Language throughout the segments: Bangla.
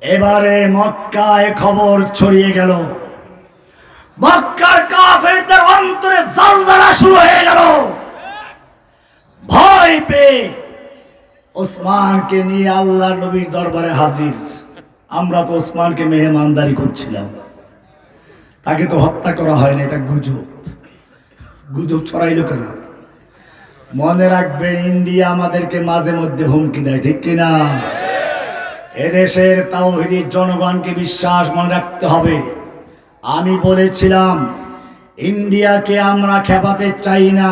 এবারে মক্কায় খবর ছড়িয়ে গেল, মক্কার কাফেরদের অন্তরে জ্বালা শুরু হয়ে গেল। ভয় পেয়ে ওসমানকে নিয়ে আল্লাহর নবীর দরবারে হাজির। আমরা তো ওসমানকে মেহমানদারি করছিলাম, তাকে তো হত্যা করা হয় না, এটা গুজব। গুজব ছড়াইল কেন? মনে রাখবে, ইন্ডিয়া আমাদেরকে মাঝে মধ্যে হুমকি দেয়, ঠিক কিনা? এদেশের তাওহীদি জনগণকে বিশ্বাস মনে রাখতে হবে। আমি বলেছিলাম ইন্ডিয়াকে আমরা খেপাতে চাই না,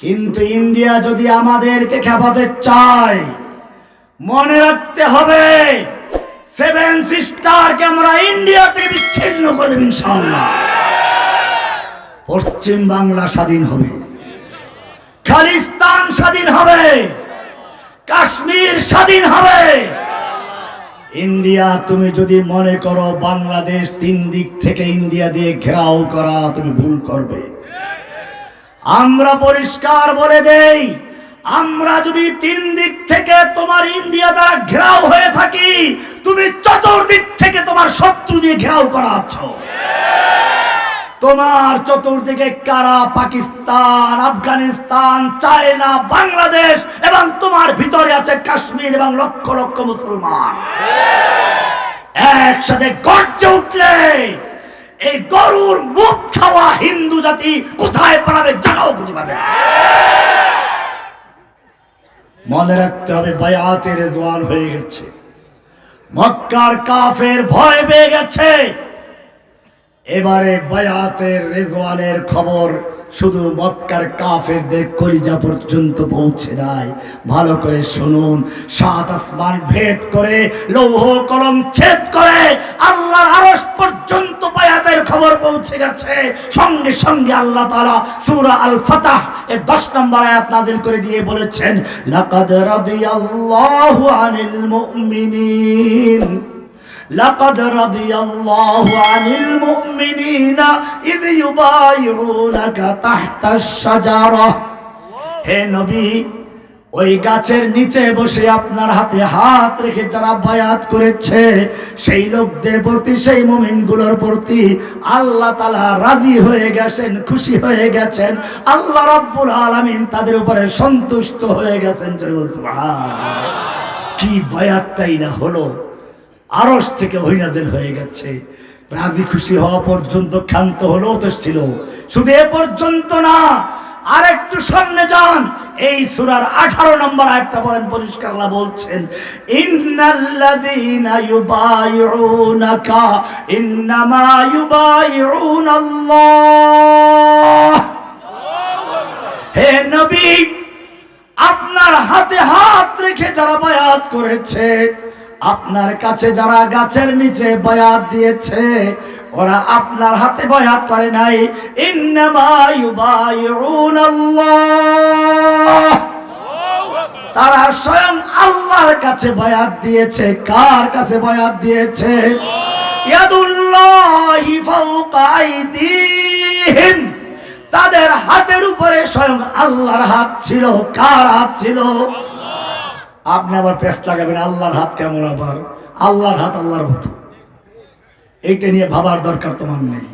কিন্তু ইন্ডিয়া যদি আমাদেরকে খেপাতে চায়, মনে রাখতে হবে সেভেন সিস্টারকে আমরা ইন্ডিয়াতে বিচ্ছিন্ন করে দেব ইনশাআল্লাহ। পশ্চিম বাংলা স্বাধীন হবে, খালিস্তান স্বাধীন হবে, কাশ্মীর স্বাধীন হবে। ইন্ডিয়া, তুমি যদি মনে করো বাংলাদেশ তিন দিক থেকে ইন্ডিয়া দিয়ে ঘেরাও করা, তুমি ভুল করবে। আমরা পরিষ্কার বলে দেই, আমরা যদি তিন দিক থেকে তোমার ইন্ডিয়া দ্বারা ঘেরাও হয়ে থাকি, তুমি চতুর্দিক থেকে তোমার শত্রু দিয়ে ঘেরাও করা আছো। তোমার চতুর্দিকে কারা? পাকিস্তান, আফগানিস্তান, চায়না, বাংলাদেশ, এবং তোমার ভিতরে আছে কাশ্মীর এবং লক্ষ লক্ষ মুসলমান। একসাথে গর্জে উঠলে এই গরুর মুখ খাওয়া হিন্দু জাতি কোথায় পালাবে? জায়গাও খুঁজে পাবে। মনে রাখতে হবে, বায়াতে রেজওয়ান হয়ে গেছে। মক্কার কাফের ভয় পেয়ে গেছে। এবারে বায়াতের রেজওয়ানের খবর শুধু মক্কার কাফেরদের কলিজা পর্যন্ত পৌঁছে নাই। ভালো করে শুনুন, সাত আসমান ভেদ করে, লৌহ কলম ছেদ করে আল্লাহর আরশ পর্যন্ত বায়াতের খবর পৌঁছে গেছে। সঙ্গে সঙ্গে আল্লাহ তাআলা সূরা আল ফাতহ এর 10 নম্বর আয়াত নাযিল করে দিয়ে বলেছেন, লাকাদ রাদিয়াল্লাহু আনিল মুমিনিন, لقد رضي الله عن المؤمنين إذ يبايعونك تحت الشجرة। হে নবী, ওই গাছের নিচে বসে আপনার হাতে হাত রেখে যারা বায়াত করেছে, সেই লোকদের প্রতি, সেই মুমিনগুলোর প্রতি আল্লাহ তাআলা রাজি হয়ে গেছেন, খুশি হয়ে গেছেন। আল্লাহ রাব্বুল আলামিন তাদের উপরে সন্তুষ্ট হয়ে গেছেন। সুবহানাল্লাহ! কি বায়াতটাই না হলো, আরশ থেকে ওহী নাযিল হয়ে গেছে। রাজি খুশি হওয়া পর্যন্ত ক্ষান্ত হলো তো ছিল। শুধু এ পর্যন্ত না, আরেকটু সামনে যান, এই সূরার 18 নম্বর আয়াতটা পড়েন। পরিষ্কার আল্লাহ বলছেন, ইন্নাল্লাযীনা ইউবাইউনাকা ইন্নামা ইউবাইউনাল্লাহ। হে নবী, আপনার হাতে হাত রেখে যারা বায়াত করেছে, আপনার কাছে যারা গাছের নিচে বায়াত দিয়েছে, ওরা আপনার হাতে বায়াত করে নাই। ইন্নামা ইউবাইউনাল্লাহ, তারা স্বয়ং আল্লাহর কাছে বায়াত দিয়েছে। কার কাছে বায়াত দিয়েছে? ইয়াদুল্লাহি ফাওকা আইদিহিম, তাদের হাতের উপরে স্বয়ং আল্লাহর হাত ছিল। কার হাত ছিল? আপনি আবার পেস্ট লাগাবেন, আল্লাহর হাত কেমন? আবার আল্লাহর হাত আল্লাহর মতো, এইটা নিয়ে ভাবার দরকার তোমার নেই।